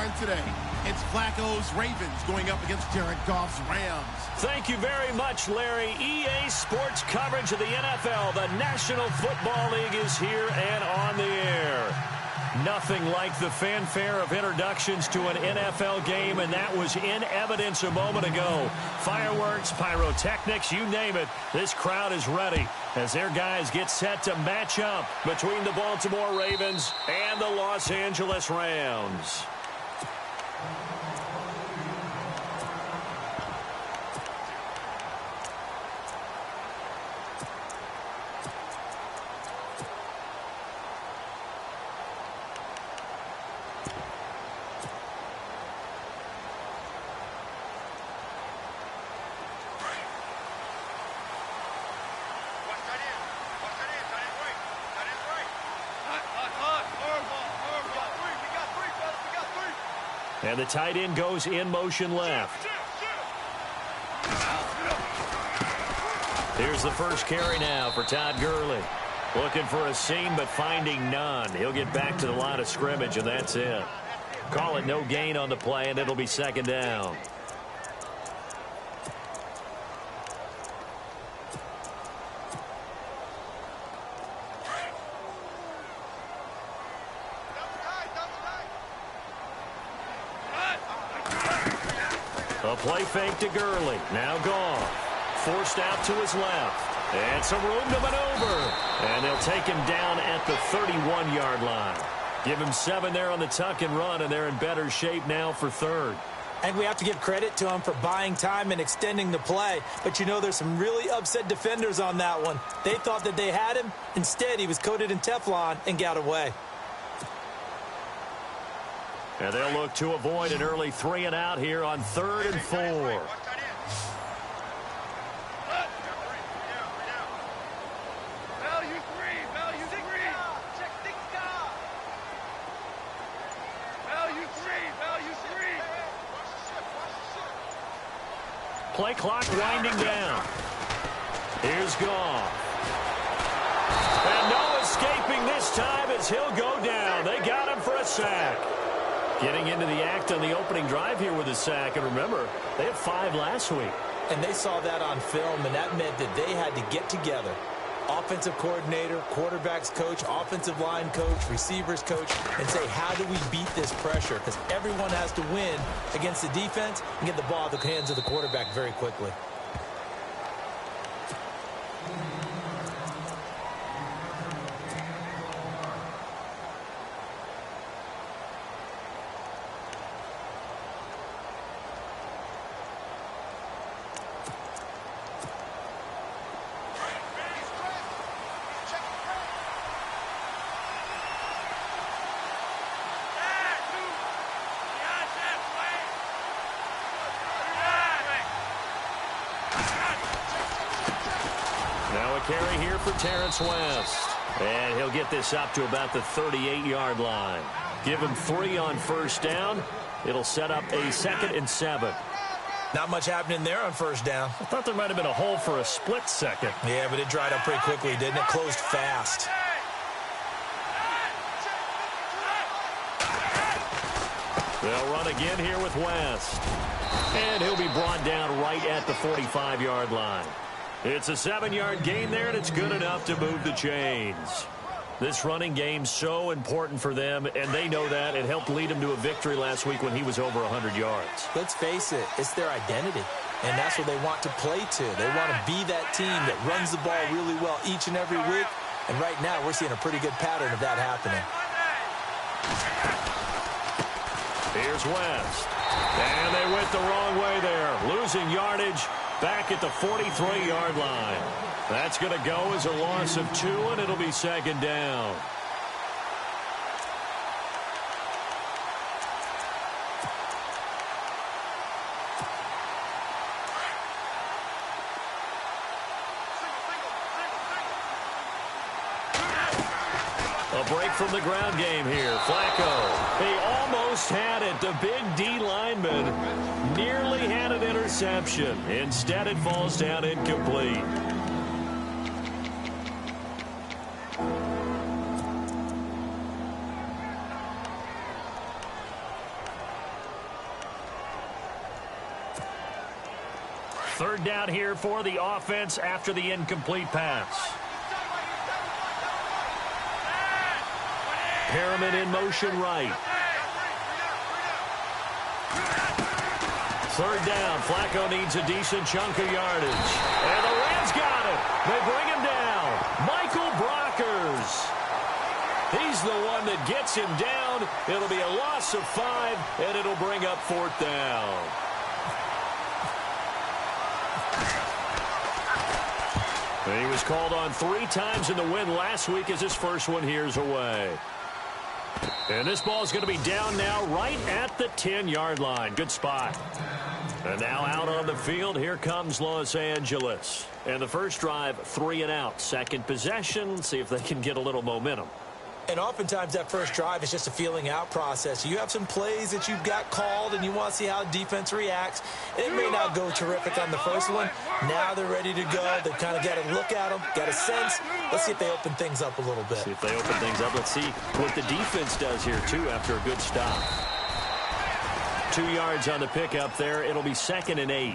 time today. It's Flacco's Ravens going up against Jared Goff's Rams. Thank you very much, Larry. EA Sports coverage of the NFL. The National Football League is here and on the air. Nothing like the fanfare of introductions to an NFL game, and that was in evidence a moment ago. Fireworks, pyrotechnics, you name it. This crowd is ready as their guys get set to match up between the Baltimore Ravens and the Los Angeles Rams. And the tight end goes in motion left. Here's the first carry now for Todd Gurley. Looking for a seam, but finding none. He'll get back to the line of scrimmage, and that's it. Call it no gain on the play, and it'll be second down. A play fake to Gurley. Now Goff. Forced out to his left. And some room to maneuver. And they'll take him down at the 31-yard line. Give him 7 there on the tuck and run, and they're in better shape now for third. And we have to give credit to him for buying time and extending the play. But, you know, there's some really upset defenders on that one. They thought that they had him. Instead, he was coated in Teflon and got away. And they'll look to avoid an early 3 and out here on 3rd and 4. Play clock winding down. Here's Goff. And no escaping this time as he'll go down. They got him for a sack. Getting into the act on the opening drive here with a sack. And remember, they had 5 last week. And they saw that on film, and that meant that they had to get together. Offensive coordinator, quarterbacks coach, offensive line coach, receivers coach, and say, how do we beat this pressure? Because everyone has to win against the defense and get the ball out of the hands of the quarterback very quickly. Carry here for Terrence West. And he'll get this up to about the 38-yard line. Give him 3 on first down. It'll set up a 2nd and 7. Not much happening there on first down. I thought there might have been a hole for a split second. Yeah, but it dried up pretty quickly, didn't it? Closed fast. They'll run again here with West. And he'll be brought down right at the 45-yard line. It's a 7-yard gain there, and it's good enough to move the chains. This running game's so important for them, and they know that. It helped lead them to a victory last week when he was over 100 yards. Let's face it, it's their identity, and that's what they want to play to. They want to be that team that runs the ball really well each and every week, and right now we're seeing a pretty good pattern of that happening. Here's West, and they went the wrong way there, losing yardage. Back at the 43-yard line. That's going to go as a loss of 2, and it'll be second down. A break from the ground game here. Flacco. They almost had it. The big D lineman nearly had an interception. Instead, it falls down incomplete. Third down here for the offense after the incomplete pass. Perriman in motion right. Third down. Flacco needs a decent chunk of yardage. And the Rams got it. They bring him down. Michael Brockers. He's the one that gets him down. It'll be a loss of 5, and it'll bring up 4th down. He was called on 3 times in the win last week as his first one here's away. And this ball is going to be down now right at the 10-yard line. Good spot. And now out on the field, here comes Los Angeles. And the first drive, 3 and out. Second possession, see if they can get a little momentum. And oftentimes that first drive is just a feeling out process. You have some plays that you've got called and you want to see how defense reacts. And it may not go terrific on the first one. Now they're ready to go. They've kind of got to look at them, got a sense. Let's see if they open things up a little bit. See if they open things up. Let's see what the defense does here, too, after a good stop. 2 yards on the pickup there. It'll be 2nd and 8.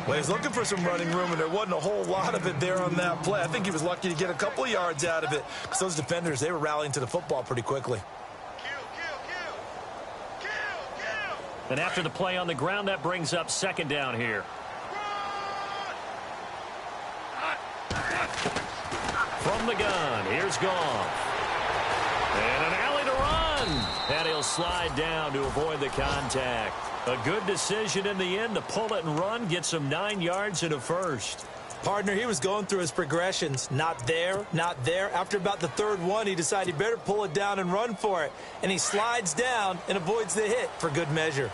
Well, he's looking for some running room, and there wasn't a whole lot of it there on that play. I think he was lucky to get a couple of yards out of it because those defenders, they were rallying to the football pretty quickly. And after the play on the ground, that brings up 2nd down here. From the gun, here's Goff. And an alley to run. And he'll slide down to avoid the contact. A good decision in the end to pull it and run, get some 9 yards and a first. Partner, he was going through his progressions. Not there, not there. After about the 3rd one, he decided he better pull it down and run for it. And he slides down and avoids the hit for good measure.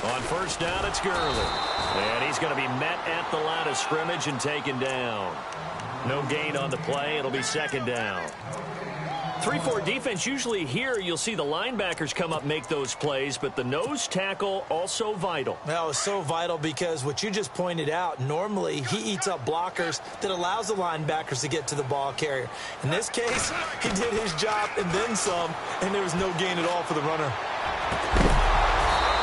On first down, it's Gurley. And he's going to be met at the line of scrimmage and taken down. No gain on the play. It'll be 2nd down. 3-4 defense, usually here you'll see the linebackers come up, make those plays, but the nose tackle also vital. That was so vital because what you just pointed out, normally he eats up blockers that allows the linebackers to get to the ball carrier. In this case, he did his job and then some, and there was no gain at all for the runner.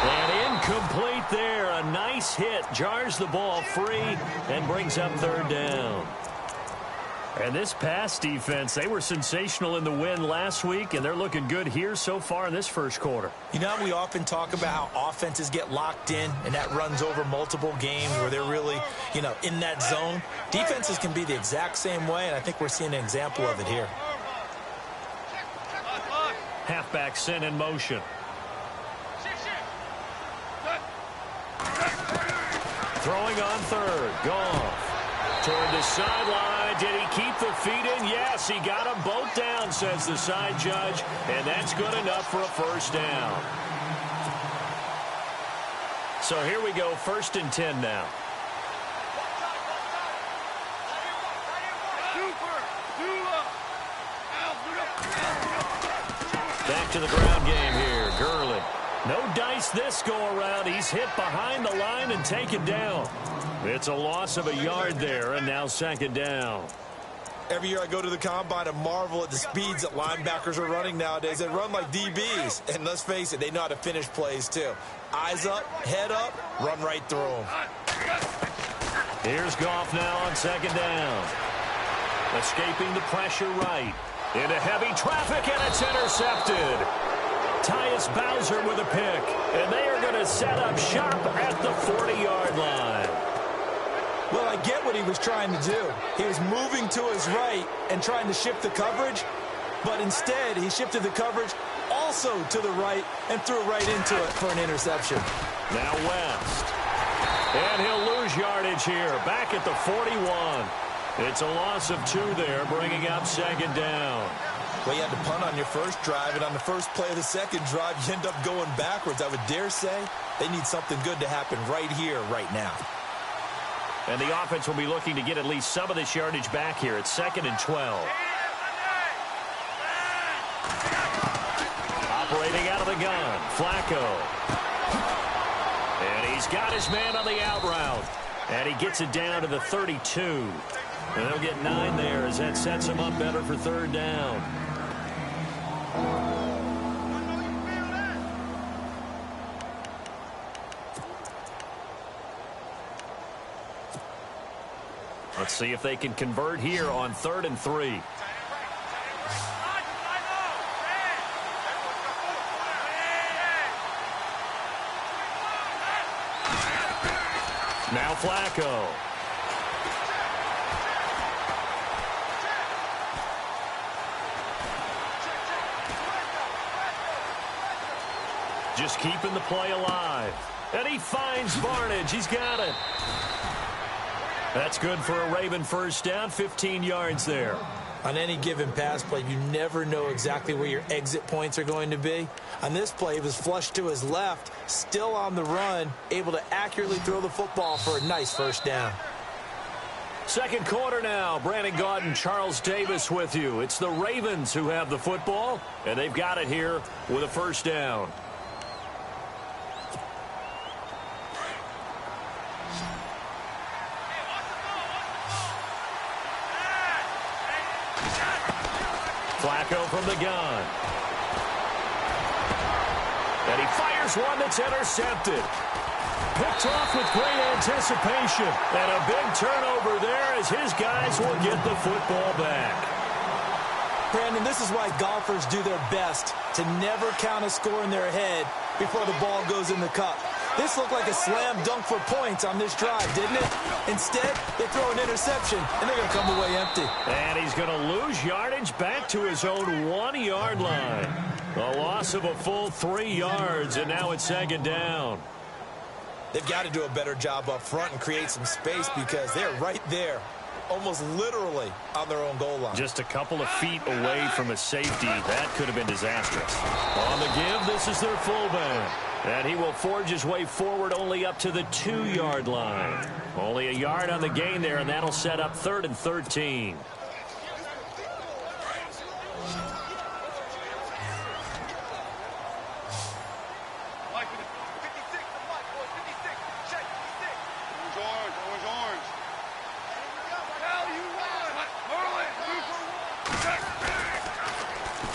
And incomplete there. A nice hit. Jars the ball free and brings up 3rd down. And this pass defense, they were sensational in the win last week, and they're looking good here so far in this first quarter. You know, we often talk about how offenses get locked in, and that runs over multiple games where they're really, you know, in that zone. Defenses can be the exact same way, and I think we're seeing an example of it here. Halfback sent in motion. Throwing on 3rd. Goff. Toward the sideline. Did he keep the feet in? Yes, he got them both down, says the side judge. And that's good enough for a first down. So here we go, 1st and 10 now. Back to the ground game here. Gurley. No dice this go-around. He's hit behind the line and taken down. It's a loss of a yard there, and now 2nd down. Every year I go to the combine and marvel at the speeds that linebackers are running nowadays. They run like DBs, and let's face it, they know how to finish plays too. Eyes up, head up, run right through them. Here's Goff now on 2nd down. Escaping the pressure right. Into heavy traffic, and it's intercepted. Tyus Bowser with a pick, and they are going to set up shop at the 40-yard line. Well, I get what he was trying to do. He was moving to his right and trying to shift the coverage, but instead he shifted the coverage also to the right and threw right into it for an interception. Now West. And he'll lose yardage here, back at the 41. It's a loss of 2 there, bringing up 2nd down. Well, you had to punt on your first drive, and on the first play of the second drive, you end up going backwards. I would dare say they need something good to happen right here, right now. And the offense will be looking to get at least some of this yardage back here. It's 2nd and 12. Operating out of the gun, Flacco. And he's got his man on the out route. And he gets it down to the 32. And they'll get 9 there as that sets him up better for 3rd down. Let's see if they can convert here on 3rd and 3. Now Flacco. Just keeping the play alive. And he finds Barnidge. He's got it. That's good for a Raven first down, 15 yards there. On any given pass play, you never know exactly where your exit points are going to be. On this play, it was flushed to his left, still on the run, able to accurately throw the football for a nice first down. Second quarter now. Brandon Gaudin, Charles Davis with you. It's the Ravens who have the football, and they've got it here with a first down. Flacco from the gun. And he fires one that's intercepted. Picked off with great anticipation. And a big turnover there as his guys will get the football back. Brandon, this is why golfers do their best to never count a score in their head before the ball goes in the cup. This looked like a slam dunk for points on this drive, didn't it? Instead, they throw an interception, and they're going to come away empty. And he's going to lose yardage back to his own 1-yard line. A loss of a full 3 yards, and now it's second down. They've got to do a better job up front and create some space because they're right there, almost literally on their own goal line. Just a couple of feet away from a safety. That could have been disastrous. On the give, this is their fullback. And he will forge his way forward only up to the 2-yard line. Only a yard on the gain there, and that'll set up 3rd and 13.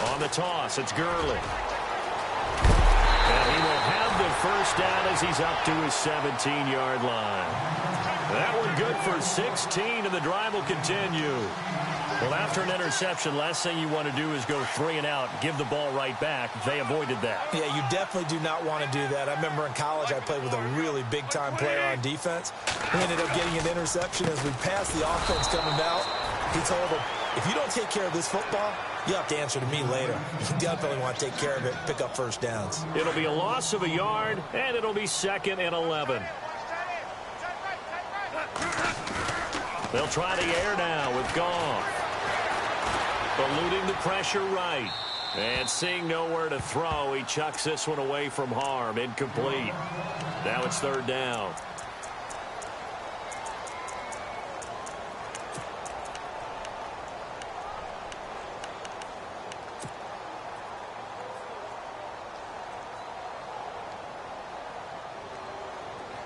On the toss, it's Gurley. And he will have the first down as he's up to his 17-yard line. That one good for 16, and the drive will continue. Well, after an interception, last thing you want to do is go 3 and out, give the ball right back. They avoided that. Yeah, you definitely do not want to do that. I remember in college I played with a really big-time player on defense. We ended up getting an interception as we passed the offense coming out. He told him, if you don't take care of this football, you have to answer to me later. You definitely want to take care of it, pick up first downs. It'll be a loss of a yard, and it'll be 2nd and 11. They'll try the air now with Goff. Eluding the pressure right. And seeing nowhere to throw, he chucks this one away from harm. Incomplete. Now it's 3rd down.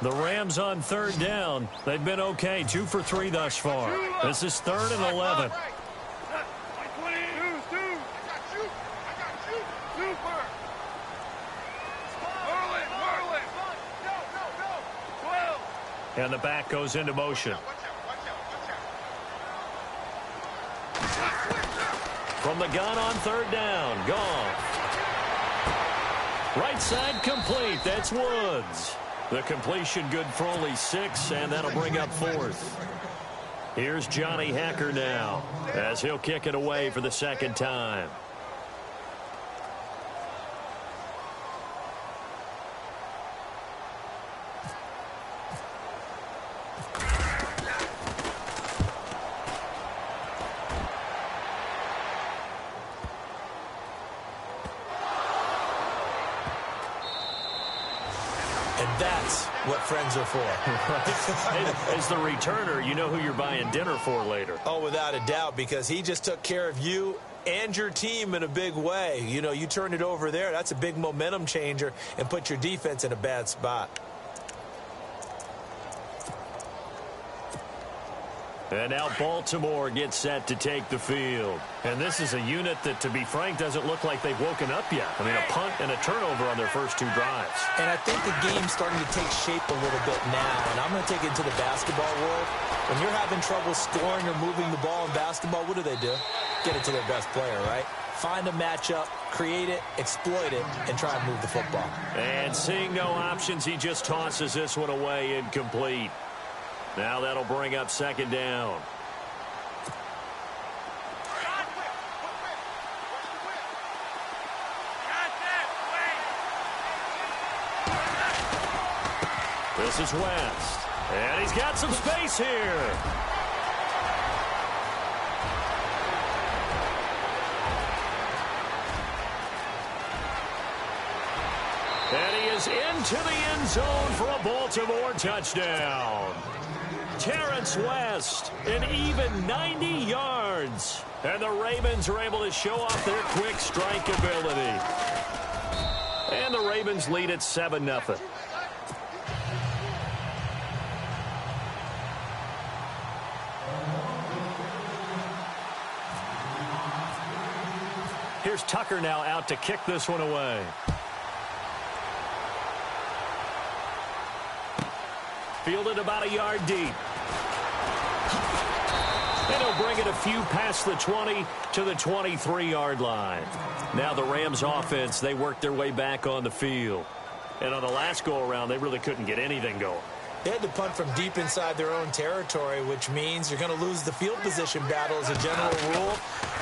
The Rams on 3rd down. They've been okay, 2 for 3 thus far. This is 3rd and 11. And the back goes into motion. From the gun on 3rd down, Goff. Right side complete, that's Woods. The completion good for only 6, and that'll bring up 4th. Here's Johnny Hacker now, as he'll kick it away for the 2nd time. That's what friends are for. As the returner, you know who you're buying dinner for later. Oh, without a doubt, because he just took care of you and your team in a big way. You know, you turned it over there. That's a big momentum changer and put your defense in a bad spot. And now Baltimore gets set to take the field. And this is a unit that, to be frank, doesn't look like they've woken up yet. I mean, a punt and a turnover on their first 2 drives. And I think the game's starting to take shape a little bit now. And I'm going to take it into the basketball world. When you're having trouble scoring or moving the ball in basketball, what do? Get it to their best player, right? Find a matchup, create it, exploit it, and try and move the football. And seeing no options, he just tosses this one away incomplete. Now that'll bring up 2nd down. This is West. And he's got some space here. And he is into the end zone for a Baltimore touchdown. Terrence West, an even 90 yards. And the Ravens are able to show off their quick strike ability. And the Ravens lead at 7-0. Here's Tucker now out to kick this one away. Fielded about a yard deep. And he'll bring it a few past the 20 to the 23-yard line. Now the Rams offense, they worked their way back on the field. And on the last go-around, they really couldn't get anything going. They had to punt from deep inside their own territory, which means you're going to lose the field position battle as a general rule.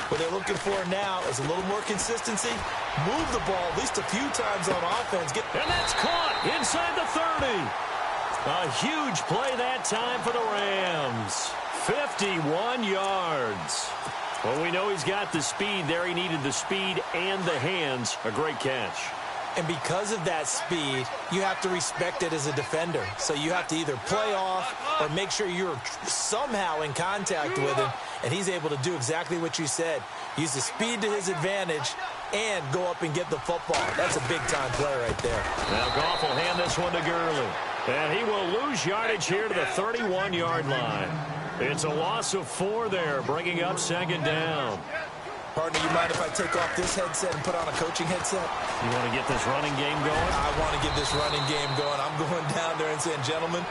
What they're looking for now is a little more consistency. Move the ball at least a few times on offense. And that's caught inside the 30. A huge play that time for the Rams. 51 yards. Well, we know he's got the speed there. He needed the speed and the hands. A great catch. And because of that speed, you have to respect it as a defender. So you have to either play off or make sure you're somehow in contact with him. And he's able to do exactly what you said. Use the speed to his advantage and go up and get the football. That's a big-time play right there. Now Goff will hand this one to Gurley. And he will lose yardage here to the 31-yard line. It's a loss of 4 there, bringing up 2nd down. Partner, you mind if I take off this headset and put on a coaching headset? You want to get this running game going? I want to get this running game going. I'm going down there and saying, gentlemen,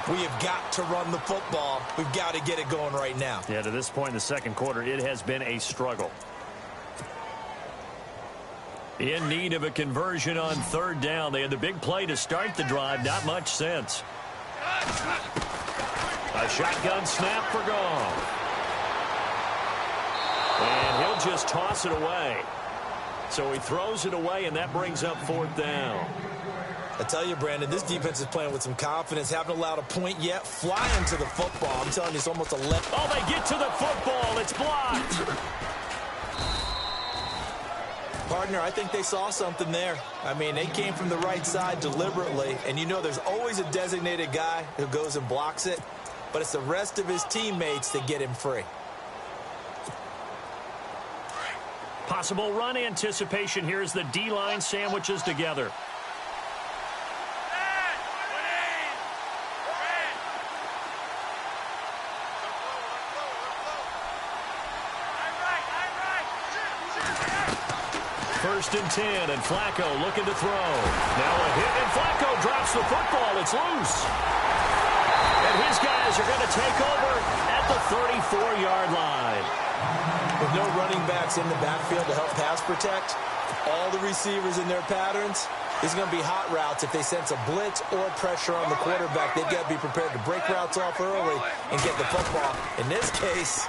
we have got to run the football. We've got to get it going right now. Yeah, to this point in the second quarter, it has been a struggle. In need of a conversion on 3rd down. They had the big play to start the drive. Not much sense. A shotgun snap for Goff. And he'll just toss it away. So he throws it away, and that brings up 4th down. I tell you, Brandon, this defense is playing with some confidence. Haven't allowed a point yet. Flying to the football. I'm telling you, it's almost a left. Oh, they get to the football. It's blocked. Partner, I think they saw something there. I mean, they came from the right side deliberately, and you know there's always a designated guy who goes and blocks it, but it's the rest of his teammates that get him free. Possible run anticipation here as the D-line sandwiches together. First and 10, and Flacco looking to throw. Now a hit, and Flacco drops the football. It's loose. And his guys are going to take over at the 34-yard line. With no running backs in the backfield to help pass protect, all the receivers in their patterns, it's going to be hot routes. If they sense a blitz or pressure on the quarterback, they've got to be prepared to break routes off early and get the football. In this case,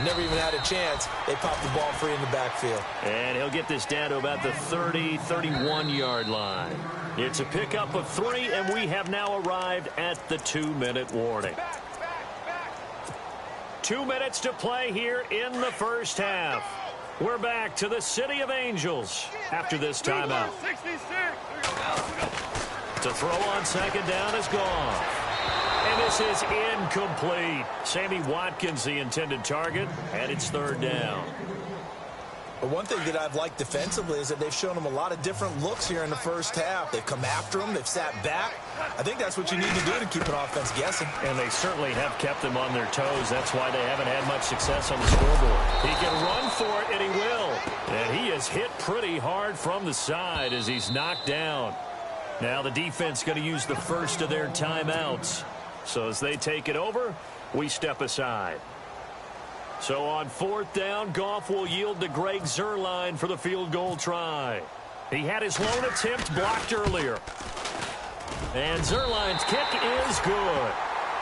never even had a chance. They popped the ball free in the backfield. And he'll get this down to about the 30, 31-yard line. It's a pickup of 3, and we have now arrived at the 2-minute warning. 2 minutes to play here in the first half. We're back to the City of Angels after this timeout. To throw on 2nd down is gone. And this is incomplete. Sammy Watkins, the intended target, and it's 3rd down. But one thing that I've liked defensively is that they've shown them a lot of different looks here in the first half. They've come after them. They've sat back. I think that's what you need to do to keep an offense guessing. And they certainly have kept them on their toes. That's why they haven't had much success on the scoreboard. He can run for it, and he will. And he is hit pretty hard from the side as he's knocked down. Now the defense going to use the first of their timeouts. So as they take it over, we step aside. So on 4th down, Goff will yield to Greg Zuerlein for the field goal try. He had his lone attempt blocked earlier. And Zuerlein's kick is good.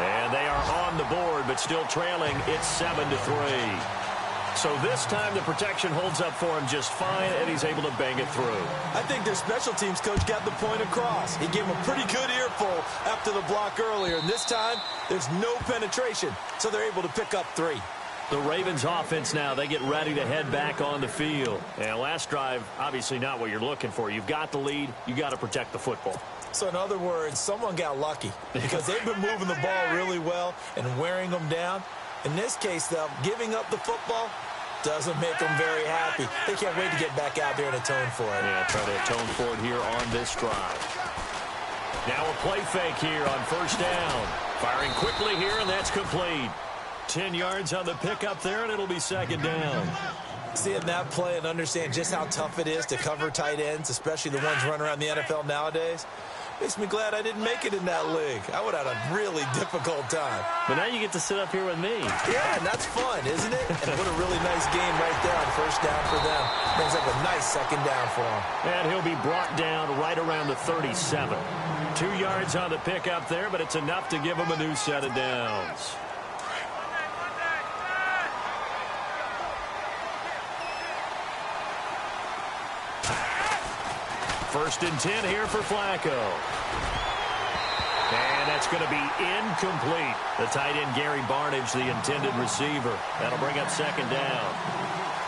And they are on the board, but still trailing. It's 7-3. So this time the protection holds up for him just fine, and he's able to bang it through. I think their special teams coach got the point across. He gave him a pretty good earful after the block earlier. And this time, there's no penetration, so they're able to pick up 3. The Ravens offense now, they get ready to head back on the field. And last drive, obviously not what you're looking for. You've got the lead. You got to protect the football. So in other words, someone got lucky because they've been moving the ball really well and wearing them down. In this case, though, giving up the football doesn't make them very happy. They can't wait to get back out there and atone for it. Yeah, try to atone for it here on this drive. Now a play fake here on 1st down. Firing quickly here, and that's complete. 10 yards on the pickup there, and it'll be 2nd down. Seeing that play and understand just how tough it is to cover tight ends, especially the ones running around the NFL nowadays, makes me glad I didn't make it in that league. I would have had a really difficult time. But now you get to sit up here with me. Yeah, and that's fun, isn't it? And what a really nice game right there on 1st down for them. Brings up a nice 2nd down for them. And he'll be brought down right around the 37. 2 yards on the pickup there, but it's enough to give him a new set of downs. 1st and 10 here for Flacco. And that's going to be incomplete. The tight end, Gary Barnidge, the intended receiver. That'll bring up 2nd down.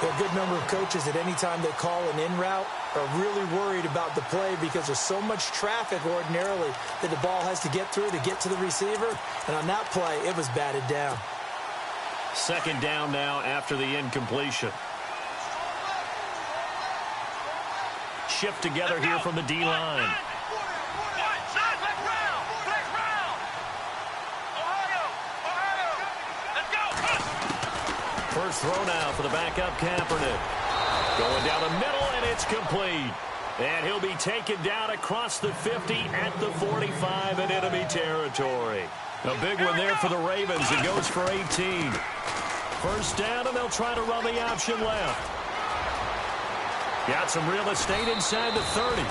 A good number of coaches at any time they call an in route are really worried about the play because there's so much traffic ordinarily that the ball has to get through to get to the receiver. And on that play, it was batted down. 2nd down now after the incompletion. Shift together here from the D-line. First throw now for the backup Kaepernick. Going down the middle, and it's complete. And he'll be taken down across the 50 at the 45 in enemy territory. A big one there for the Ravens. It goes for 18. 1st down, and they'll try to run the option left. Got some real estate inside the 30.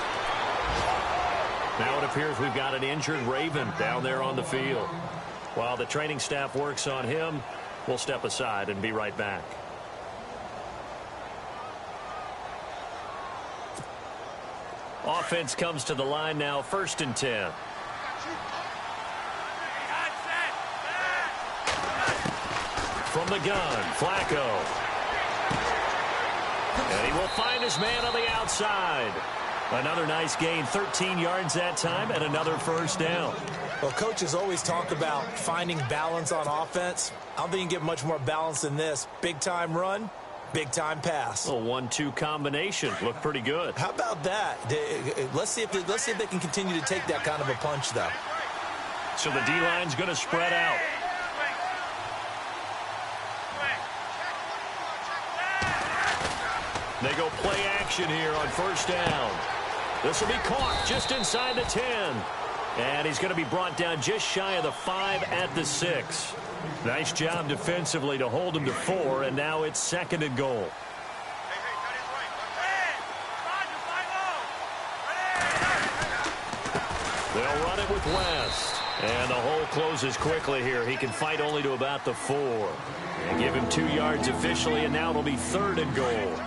Now it appears we've got an injured Raven down there on the field. While the training staff works on him, we'll step aside and be right back. Offense comes to the line now, 1st and 10. From the gun, Flacco. And he will find his man on the outside. Another nice gain, 13 yards that time, and another 1st down. Well, coaches always talk about finding balance on offense. I don't think you can get much more balance than this. Big-time run, big-time pass. A 1-2 combination. Looked pretty good. How about that? Let's see if they can continue to take that kind of a punch, though. So the D-line's going to spread out. They go play action here on 1st down. This will be caught just inside the 10. And he's going to be brought down just shy of the 5 at the 6. Nice job defensively to hold him to 4, and now it's 2nd and goal. They'll run it with West. And the hole closes quickly here. He can fight only to about the 4. And give him 2 yards officially, and now it'll be 3rd and goal.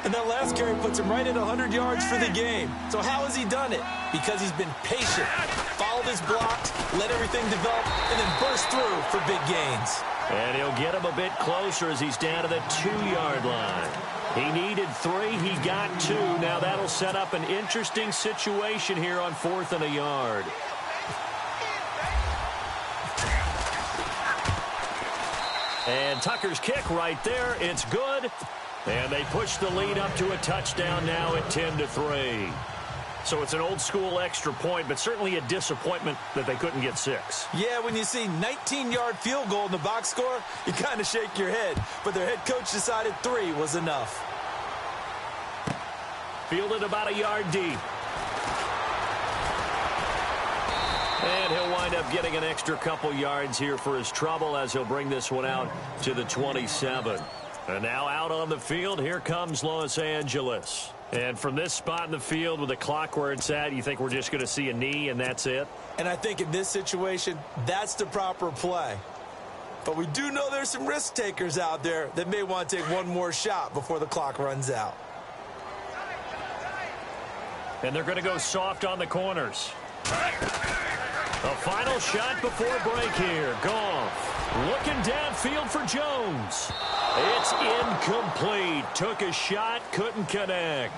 And that last carry puts him right at 100 yards for the game. So how has he done it? Because he's been patient, followed his blocks, let everything develop, and then burst through for big gains. And he'll get him a bit closer as he's down to the 2-yard line. He needed 3. He got 2. Now that'll set up an interesting situation here on 4th and a yard. And Tucker's kick right there. It's good. And they push the lead up to a touchdown now at 10-3. So it's an old-school extra point, but certainly a disappointment that they couldn't get 6. Yeah, when you see 19-yard field goal in the box score, you kind of shake your head. But their head coach decided 3 was enough. Fielded about a yard deep. And he'll wind up getting an extra couple yards here for his trouble as he'll bring this one out to the 27. And now out on the field, here comes Los Angeles. And from this spot in the field with the clock where it's at, you think we're just going to see a knee and that's it? And I think in this situation, that's the proper play. But we do know there's some risk takers out there that may want to take one more shot before the clock runs out. And they're going to go soft on the corners. A final shot before break here. Goff looking downfield for Jones. It's incomplete. Took a shot, couldn't connect.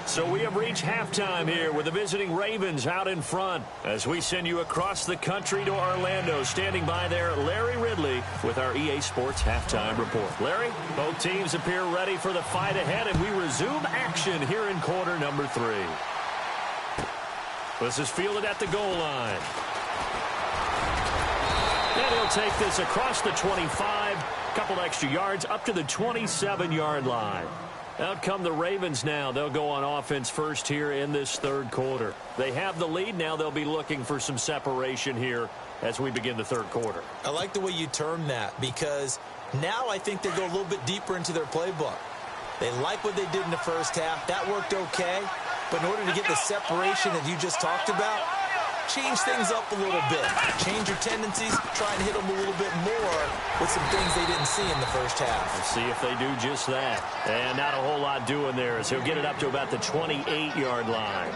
So we have reached halftime here with the visiting Ravens out in front as we send you across the country to Orlando. Standing by there, Larry Ridley with our EA Sports Halftime Report. Larry, both teams appear ready for the fight ahead, and we resume action here in quarter number 3. This is fielded at the goal line. And he'll take this across the 25. Couple extra yards up to the 27-yard line. Out come the Ravens now. They'll go on offense first here in this third quarter. They have the lead. Now they'll be looking for some separation here as we begin the third quarter. I like the way you term that because now I think they go a little bit deeper into their playbook. They like what they did in the first half. That worked okay. But in order to get the separation that you just talked about, change things up a little bit. Change your tendencies. Try and hit them a little bit more with some things they didn't see in the first half. Let's see if they do just that. And not a whole lot doing there as he'll get it up to about the 28-yard line.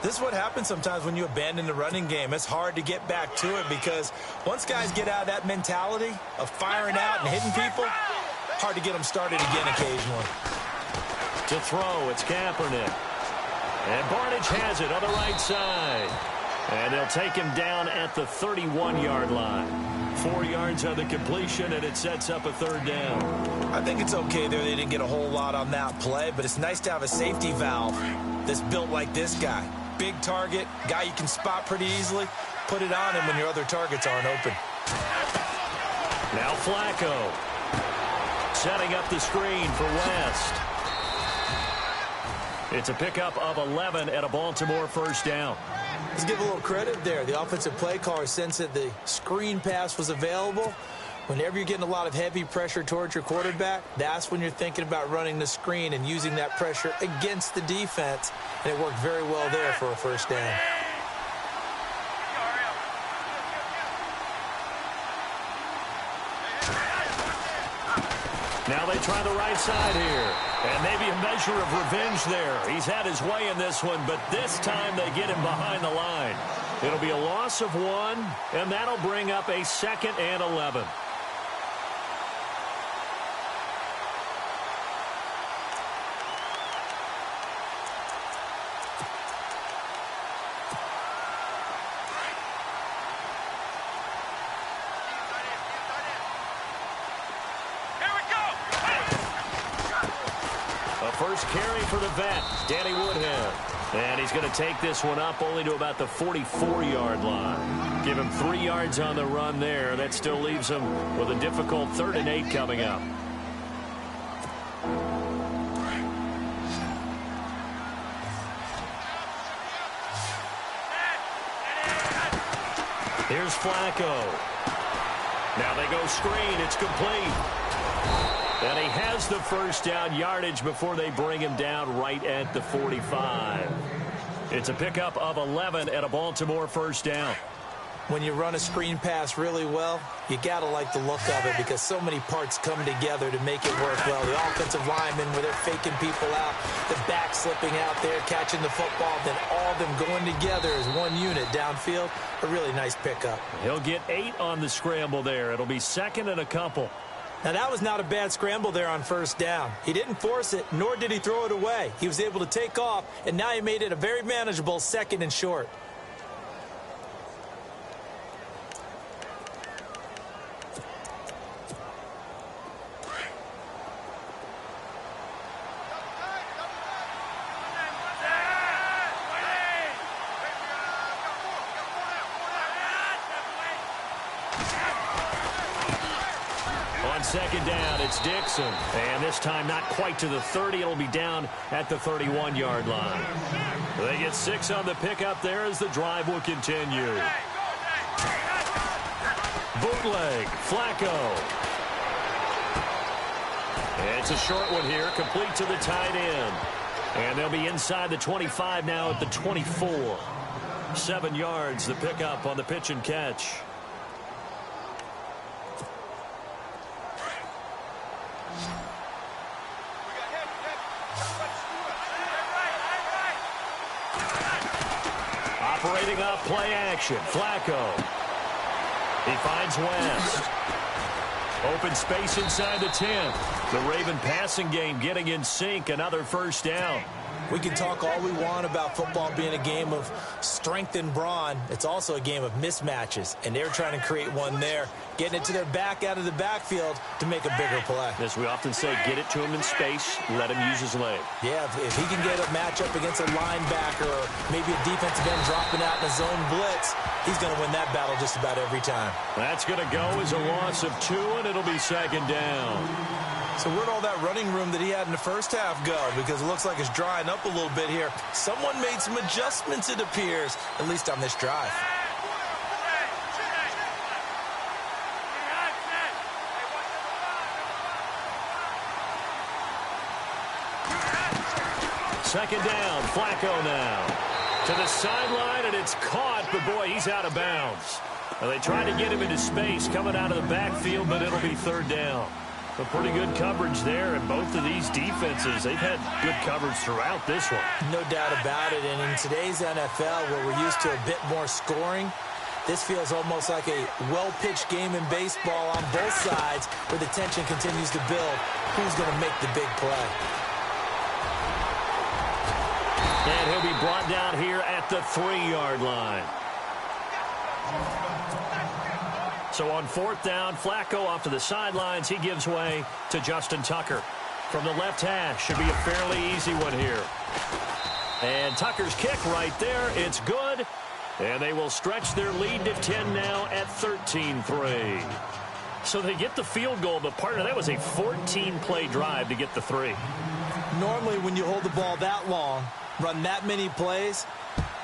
This is what happens sometimes when you abandon the running game. It's hard to get back to it because once guys get out of that mentality of firing out and hitting people, hard to get them started again occasionally. To throw, it's Kaepernick. And Barnage has it on the right side. And they'll take him down at the 31-yard line. 4 yards on the completion, and it sets up a third down. I think it's okay there. They didn't get a whole lot on that play, but it's nice to have a safety valve that's built like this guy. Big target, guy you can spot pretty easily. Put it on him when your other targets aren't open. Now Flacco. Setting up the screen for West. It's a pickup of 11 and a Baltimore first down. Let's give a little credit there. The offensive play caller sensed that the screen pass was available. Whenever you're getting a lot of heavy pressure towards your quarterback, that's when you're thinking about running the screen and using that pressure against the defense. And it worked very well there for a first down. Now they try the right side here. And maybe a measure of revenge there. He's had his way in this one, but this time they get him behind the line. It'll be a loss of 1, and that'll bring up a 2nd and 11. First carry for the vet, Danny Woodhead. And he's going to take this one up only to about the 44-yard line. Give him 3 yards on the run there. That still leaves him with a difficult 3rd and 8 coming up. Here's Flacco. Now they go screen. It's complete. And he has the first down yardage before they bring him down right at the 45. It's a pickup of 11 and a Baltimore first down. When you run a screen pass really well, you got to like the look of it because so many parts come together to make it work well. The offensive linemen, where they're faking people out, the back slipping out there, catching the football, then all of them going together as one unit downfield. A really nice pickup. He'll get 8 on the scramble there. It'll be 2nd and a couple. Now, that was not a bad scramble there on first down. He didn't force it, nor did he throw it away. He was able to take off, and now he made it a very manageable 2nd and short. second down. It's Dixon. And this time not quite to the 30. It'll be down at the 31-yard line. They get 6 on the pickup there as the drive will continue. Bootleg. Flacco. It's a short one here, complete to the tight end. And they'll be inside the 25 now at the 24. 7 yards, the pickup on the pitch and catch. Operating up, play action. Flacco. He finds West. Open space inside the 10. The Raven passing game getting in sync. Another first down. We can talk all we want about football being a game of strength and brawn. It's also a game of mismatches, and they're trying to create one there, getting it to their back out of the backfield to make a bigger play. As we often say, get it to him in space, let him use his leg. Yeah, if he can get a matchup against a linebacker or maybe a defensive end dropping out in a zone blitz, he's going to win that battle just about every time. That's going to go as a loss of 2, and it'll be second down. So where'd all that running room that he had in the first half go? Because it looks like it's drying up a little bit here. Someone made some adjustments, it appears, at least on this drive. Second down, Flacco now. To the sideline, and it's caught, but boy, he's out of bounds. Well, they tried to get him into space coming out of the backfield, but it'll be third down. But pretty good coverage there, and both of these defenses, they've had good coverage throughout this one. No doubt about it, and in today's NFL, where we're used to a bit more scoring, this feels almost like a well-pitched game in baseball on both sides, where the tension continues to build. Who's going to make the big play? And he'll be brought down here at the 3-yard line. So on fourth down, Flacco off to the sidelines. He gives way to Justin Tucker. From the left hash, should be a fairly easy one here. And Tucker's kick right there. It's good. And they will stretch their lead to 10 now at 13-3. So they get the field goal, but partner, that was a 14-play drive to get the 3. Normally, when you hold the ball that long, run that many plays,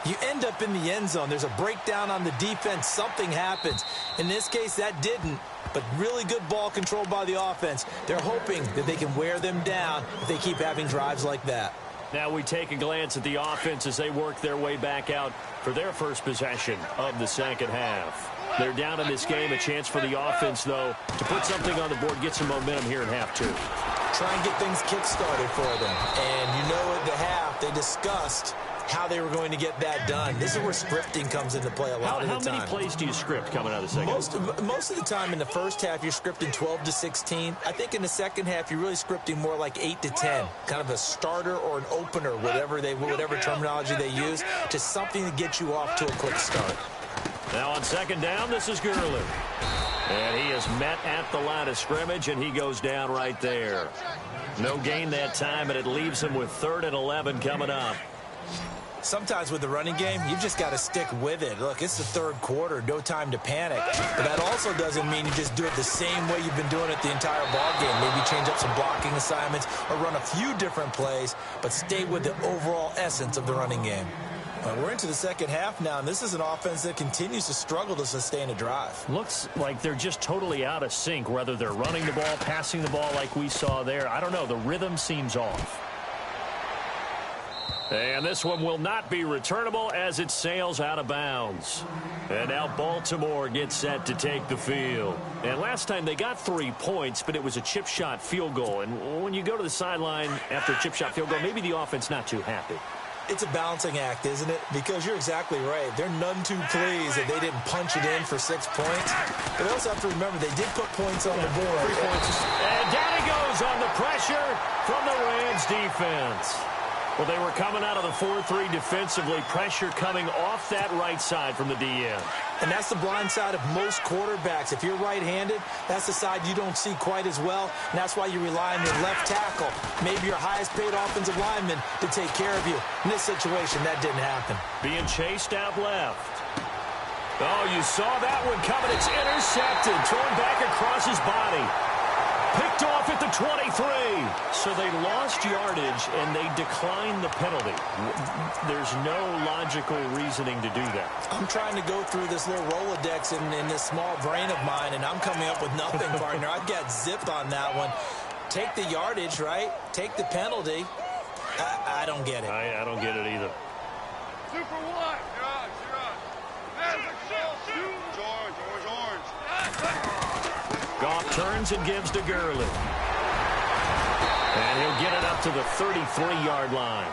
you end up in the end zone. There's a breakdown on the defense. Something happens. In this case, that didn't, but really good ball control by the offense. They're hoping that they can wear them down if they keep having drives like that. Now we take a glance at the offense as they work their way back out for their first possession of the second half. They're down in this game. A chance for the offense, though, to put something on the board, get some momentum here in half 2. Try and get things kick-started for them. And you know at the half, they discussed how they were going to get that done. This is where scripting comes into play a lot of the time. How many plays do you script coming out of the second? Most of the time in the first half, you're scripting 12 to 16. I think in the second half, you're really scripting more like 8 to 10. Kind of a starter or an opener, whatever terminology they use, just something to get you off to a quick start. Now on second down, this is Gurley. And he is met at the line of scrimmage, and he goes down right there. No gain that time, and it leaves him with 3rd and 11 coming up. Sometimes with the running game, you've just got to stick with it. Look, it's the third quarter, no time to panic. But that also doesn't mean you just do it the same way you've been doing it the entire ball game. Maybe change up some blocking assignments or run a few different plays, but stay with the overall essence of the running game. We're into the second half now, and this is an offense that continues to struggle to sustain a drive. Looks like they're just totally out of sync, whether they're running the ball, passing the ball like we saw there. I don't know. The rhythm seems off. And this one will not be returnable as it sails out of bounds. And now Baltimore gets set to take the field. And last time they got 3 points, but it was a chip shot field goal. And when you go to the sideline after a chip shot field goal, maybe the offense not too happy. It's a balancing act, isn't it? Because you're exactly right. They're none too pleased that they didn't punch it in for 6 points. But they also have to remember they did put points on the board. 3 points. And down he goes on the pressure from the Rams defense. Well, they were coming out of the 4-3 defensively. Pressure coming off that right side from the DN. And that's the blind side of most quarterbacks. If you're right-handed, that's the side you don't see quite as well. And that's why you rely on your left tackle, maybe your highest-paid offensive lineman, to take care of you. In this situation, that didn't happen. Being chased out left. Oh, you saw that one coming. It's intercepted, thrown back across his body. Picked off at the 23. So they lost yardage, and they declined the penalty. There's no logical reasoning to do that. I'm trying to go through this little Rolodex in this small brain of mine, and I'm coming up with nothing, partner. I've got zipped on that one. Take the yardage, right? Take the penalty. I don't get it. I don't get it either. Super one. Orange. Goff turns and gives to Gurley. And he'll get it up to the 33-yard line.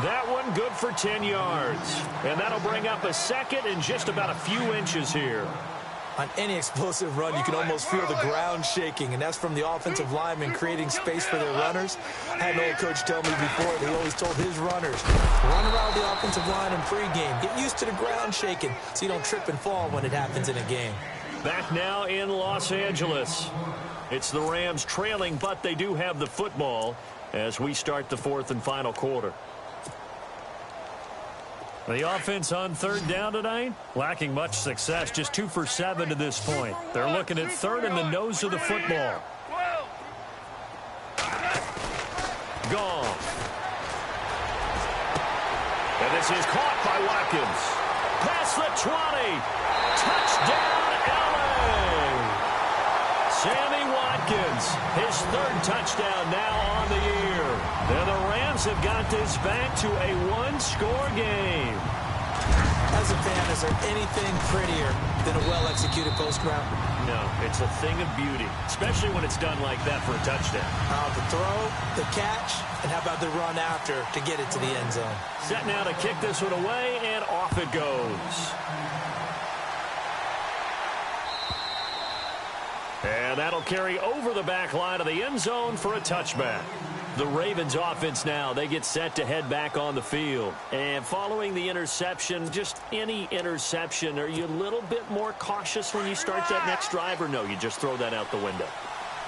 That one good for 10 yards. And that'll bring up a second and just about a few inches here. On any explosive run, you can almost feel the ground shaking, and that's from the offensive linemen creating space for their runners. I had an old coach tell me before, he always told his runners, run around the offensive line in pregame. Get used to the ground shaking so you don't trip and fall when it happens in a game. Back now in Los Angeles. It's the Rams trailing, but they do have the football as we start the fourth and final quarter. The offense on third down tonight, lacking much success, just 2 for 7 to this point. They're looking at third in the nose of the football. Gone. And this is caught by Watkins. Past the 20. Touchdown, LA. Sammy Watkins, his third touchdown now on the year. And the Rams have got this back to a one-score game. As a fan, is there anything prettier than a well-executed post route? No, it's a thing of beauty, especially when it's done like that for a touchdown. The throw, the catch, and how about the run after to get it to the end zone? Set now to kick this one away, and off it goes. And that'll carry over the back line of the end zone for a touchback. The Ravens offense now, they get set to head back on the field. And following the interception, just any interception, are you a little bit more cautious when you start that next drive, or no, you just throw that out the window?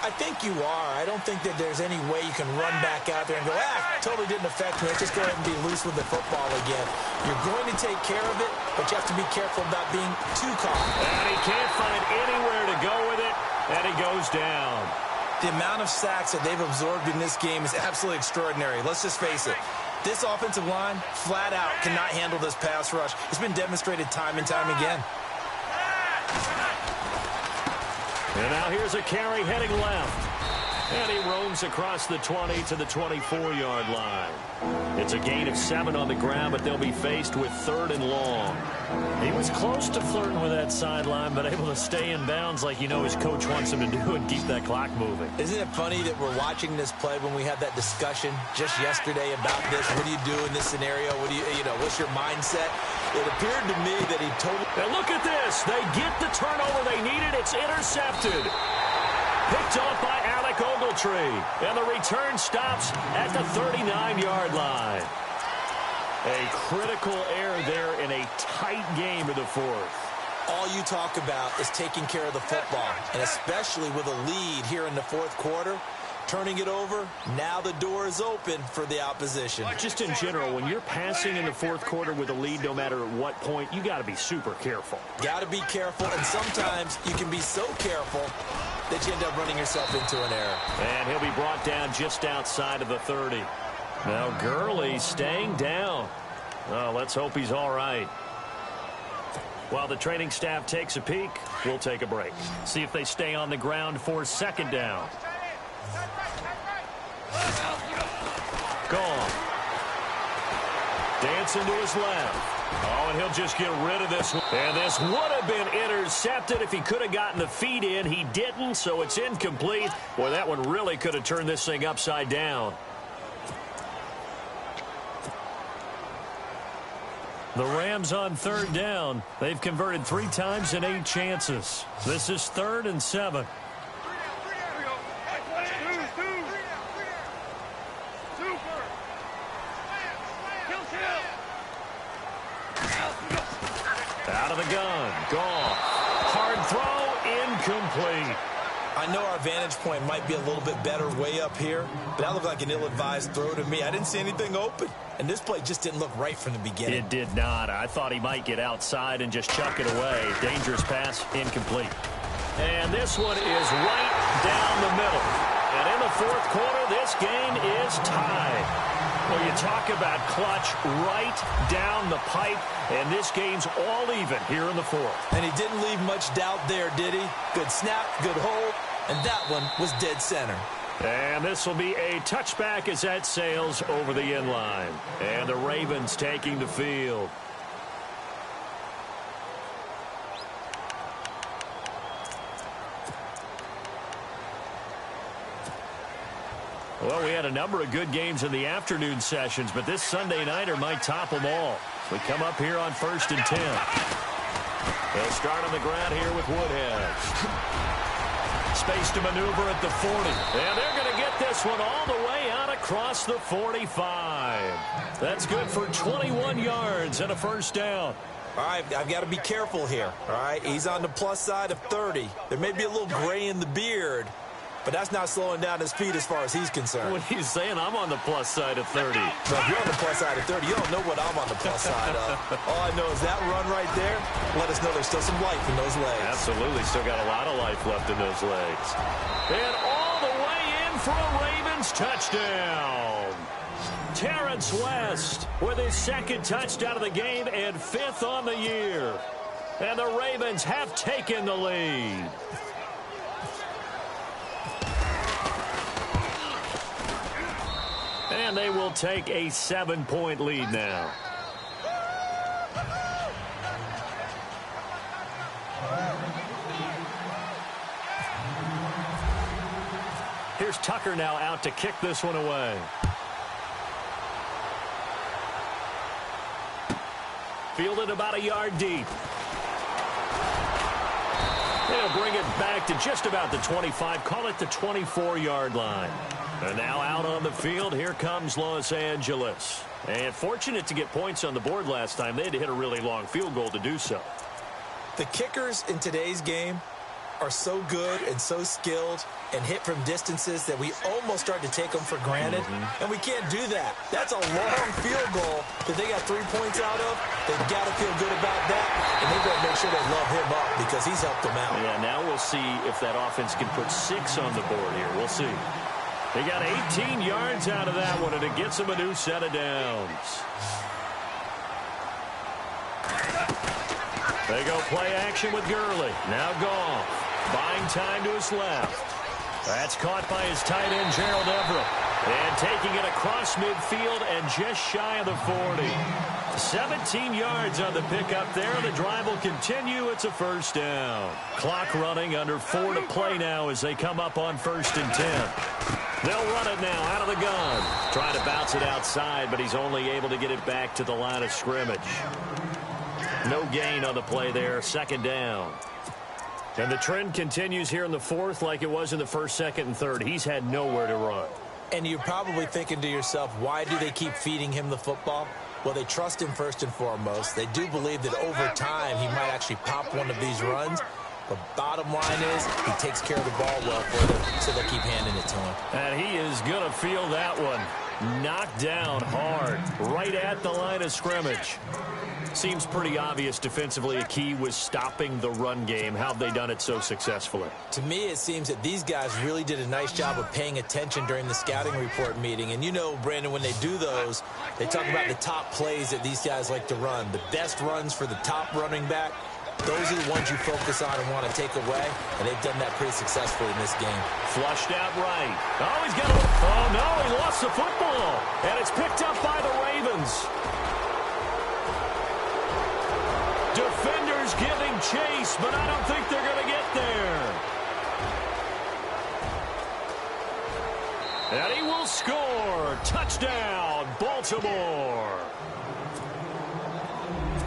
I think you are. I don't think that there's any way you can run back out there and go, totally didn't affect me. Let's just go ahead and be loose with the football again. You're going to take care of it, but you have to be careful about being too confident. And he can't find anywhere to go with it, and he goes down. The amount of sacks that they've absorbed in this game is absolutely extraordinary. Let's just face it. This offensive line, flat out, cannot handle this pass rush. It's been demonstrated time and time again. And now here's a carry heading left. And he roams across the 20 to the 24-yard line. It's a gain of 7 on the ground, but they'll be faced with third and long. He was close to flirting with that sideline, but able to stay in bounds like you know his coach wants him to do and keep that clock moving. Isn't it funny that we're watching this play when we had that discussion just yesterday about this? What do you do in this scenario? What do what's your mindset? It appeared to me that he totally... Now look at this. They get the turnover they needed. It's intercepted. Picked off by Alec Ogletree. And the return stops at the 39-yard line. A critical error there in a tight game of the fourth. All you talk about is taking care of the football, and especially with a lead here in the fourth quarter, turning it over, now the door is open for the opposition. Just in general, when you're passing in the fourth quarter with a lead, no matter at what point, you got to be super careful. Got to be careful, and sometimes you can be so careful that you end up running yourself into an error. And he'll be brought down just outside of the 30. Now Gurley staying down. Well, let's hope he's all right. While the training staff takes a peek, we'll take a break. See if they stay on the ground for second down. Gone. Dancing to his left. Oh, and he'll just get rid of this one. And this would have been intercepted if he could have gotten the feet in. He didn't, so it's incomplete. Boy, that one really could have turned this thing upside down. The Rams on third down. They've converted 3 times in 8 chances. This is 3rd and 7. Out of the gun. Gone. Hard throw. Incomplete. I know our vantage point might be a little bit better way up here, but that looked like an ill-advised throw to me. I didn't see anything open, and this play just didn't look right from the beginning. It did not. I thought he might get outside and just chuck it away. Dangerous pass, incomplete. And this one is right down the middle. the fourth quarter, this game is tied. Well, you talk about clutch right down the pipe, and this game's all even here in the fourth. And he didn't leave much doubt there, did he? Good snap, good hold, and that one was dead center. And this will be a touchback as that sails over the end line. And the Ravens taking the field. Well, we had a number of good games in the afternoon sessions, but this Sunday nighter might top them all. We come up here on 1st and 10. They'll start on the ground here with Woodhead. Space to maneuver at the 40. And they're going to get this one all the way out across the 45. That's good for 21 yards and a first down. All right, I've got to be careful here. All right, he's on the plus side of 30. There may be a little gray in the beard, but that's not slowing down his feet as far as he's concerned. What he's saying, I'm on the plus side of 30. No, if you're on the plus side of 30, you don't know what I'm on the plus side of. All I know is that run right there, let us know there's still some life in those legs. Absolutely, still got a lot of life left in those legs. And all the way in for a Ravens touchdown. Terrence West with his second touchdown of the game and 5th on the year. And the Ravens have taken the lead. And they will take a 7-point lead now. Here's Tucker now out to kick this one away. Fielded about a yard deep. They'll bring it back to just about the 25. Call it the 24-yard line. And now out on the field, here comes Los Angeles. And fortunate to get points on the board last time. They had to hit a really long field goal to do so. The kickers in today's game are so good and so skilled and hit from distances that we almost start to take them for granted. And we can't do that. That's a long field goal that they got 3 points out of. They've got to feel good about that, and they've got to make sure they love him up because he's helped them out. Yeah, now we'll see if that offense can put 6 on the board here. We'll see. They got 18 yards out of that one, and it gets them a new set of downs. They go play action with Gurley. Now Goff. Buying time to his left. That's caught by his tight end, Gerald Everett. And taking it across midfield and just shy of the 40. 17 yards on the pickup there. The drive will continue. It's a first down. Clock running, under 4 to play now as they come up on 1st and 10. They'll run it now out of the gun. Trying to bounce it outside, but he's only able to get it back to the line of scrimmage. No gain on the play there. 2nd down. And the trend continues here in the 4th like it was in the 1st, 2nd, and 3rd. He's had nowhere to run. And you're probably thinking to yourself, why do they keep feeding him the football? Well, they trust him first and foremost. They do believe that over time he might actually pop one of these runs. The bottom line is he takes care of the ball well for them, so they'll keep handing it to him. And he is going to feel that one. Knocked down hard, right at the line of scrimmage. Seems pretty obvious defensively a key was stopping the run game. How have they done it so successfully? To me, it seems that these guys really did a nice job of paying attention during the scouting report meeting. And you know, Brandon, when they do those, they talk about the top plays that these guys like to run. The best runs for the top running back. Those are the ones you focus on and want to take away, and they've done that pretty successfully in this game. Flushed out right. Oh, he's got a... Oh, no, he lost the football. And it's picked up by the Ravens. Defenders giving chase, but I don't think they're going to get there. And he will score. Touchdown, Baltimore.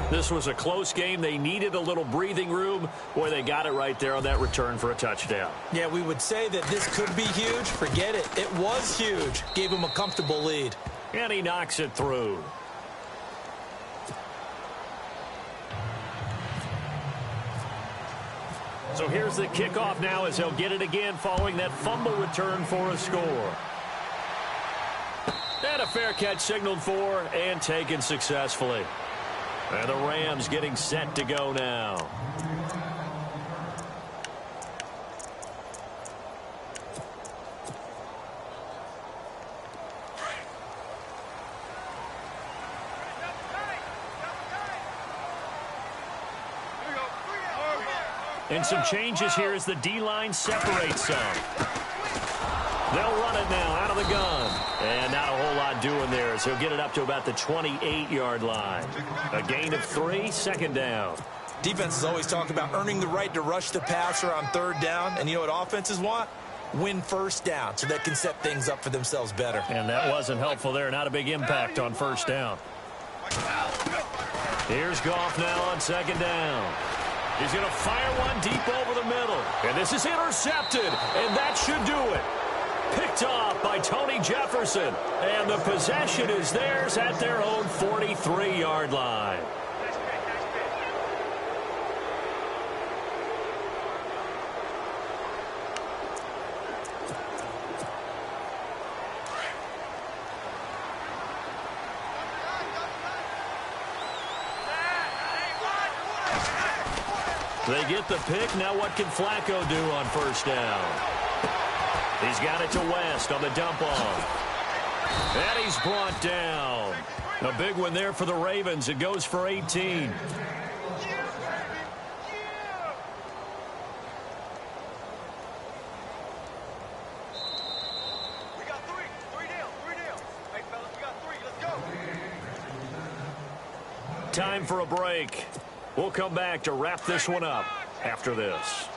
This was a close game. They needed a little breathing room. Boy, they got it right there on that return for a touchdown. Yeah, we would say that this could be huge. Forget it. It was huge. Gave him a comfortable lead. And he knocks it through. So here's the kickoff now as they'll get it again following that fumble return for a score. And a fair catch signaled for and taken successfully. And the Rams getting set to go now. And some changes here as the D-line separates some. They'll run it now out of the gun. And not a whole lot doing there as he'll get it up to about the 28-yard line. A gain of 3, second down. Defenses always talk about earning the right to rush the passer on third down. And you know what offenses want? Win first down so they can set things up for themselves better. And that wasn't helpful there. Not a big impact on first down. Here's Goff now on second down. He's going to fire one deep over the middle. And this is intercepted. And that should do it. Picked off by Tony Jefferson. And the possession is theirs at their own 43-yard line. They get the pick. Now what can Flacco do on first down? He's got it to West on the dump off. And he's brought down. A big one there for the Ravens. It goes for 18. We got three down. Hey, fellas, we got 3. Let's go. Time for a break. We'll come back to wrap this one up after this.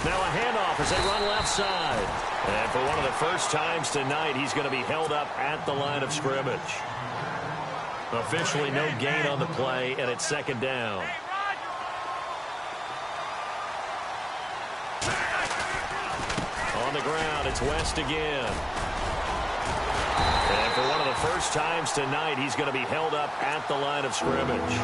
Now a handoff as they run left side. And for one of the first times tonight, he's going to be held up at the line of scrimmage. Officially no gain on the play, and it's second down. On the ground, it's West again. And for one of the first times tonight, he's going to be held up at the line of scrimmage.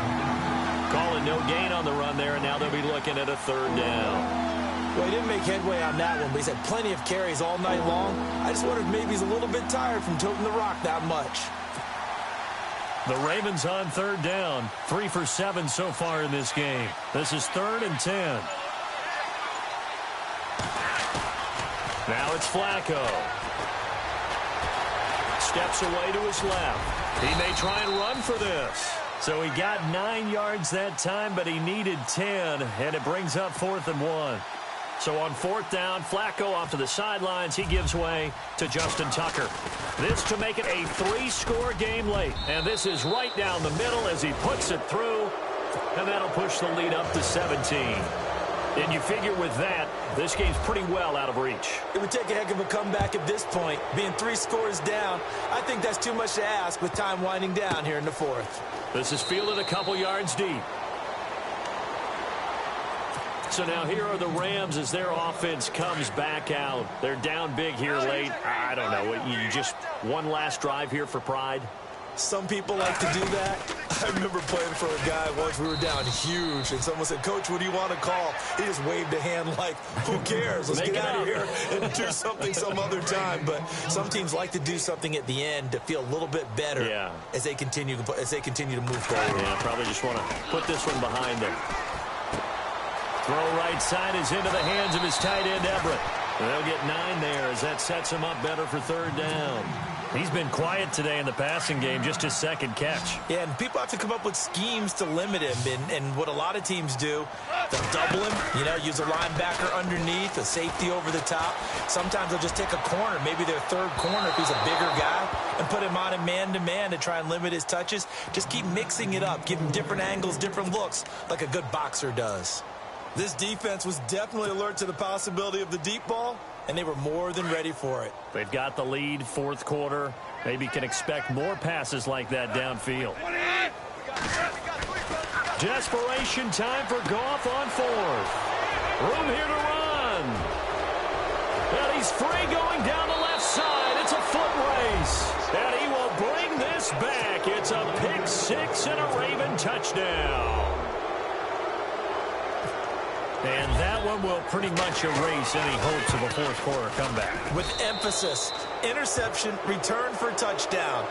Calling no gain on the run there, and now they'll be looking at a third down. Well, he didn't make headway on that one, but he's had plenty of carries all night long. I just wondered if maybe he's a little bit tired from toting the rock that much. The Ravens on third down. 3 for 7 so far in this game. This is 3rd and 10. Now it's Flacco. Steps away to his left. He may try and run for this. So he got 9 yards that time, but he needed 10, and it brings up 4th and 1. So on 4th down, Flacco off to the sidelines. He gives way to Justin Tucker. This to make it a 3-score game late. And this is right down the middle as he puts it through. And that'll push the lead up to 17. And you figure with that, this game's pretty well out of reach. It would take a heck of a comeback at this point. Being 3 scores down, I think that's too much to ask with time winding down here in the 4th. This is fielded a couple yards deep. So now here are the Rams as their offense comes back out. They're down big here late. I don't know. You just one last drive here for pride? Some people like to do that. I remember playing for a guy once. We were down huge, and someone said, "Coach, what do you want to call?" He just waved a hand like, who cares? Let's get out of here and do something some other time. But some teams like to do something at the end to feel a little bit better as they continue to move forward. Yeah, probably just want to put this one behind them. Throw right side is into the hands of his tight end, Everett. They'll get 9 there as that sets him up better for 3rd down. He's been quiet today in the passing game, just his 2nd catch. Yeah, and people have to come up with schemes to limit him. And what a lot of teams do, they'll double him, use a linebacker underneath, a safety over the top. Sometimes they'll just take a corner, maybe their 3rd corner if he's a bigger guy, and put him on a man-to-man to try and limit his touches. Just keep mixing it up, give him different angles, different looks, like a good boxer does. This defense was definitely alert to the possibility of the deep ball, and they were more than ready for it. They've got the lead, 4th quarter. Maybe can expect more passes like that downfield. Desperation time for Goff on 4th. Room here to run. And he's free going down the left side. It's a foot race. And he will bring this back. It's a pick 6 and a Raven touchdown. And that one will pretty much erase any hopes of a 4th quarter comeback. With emphasis, interception, return for touchdown.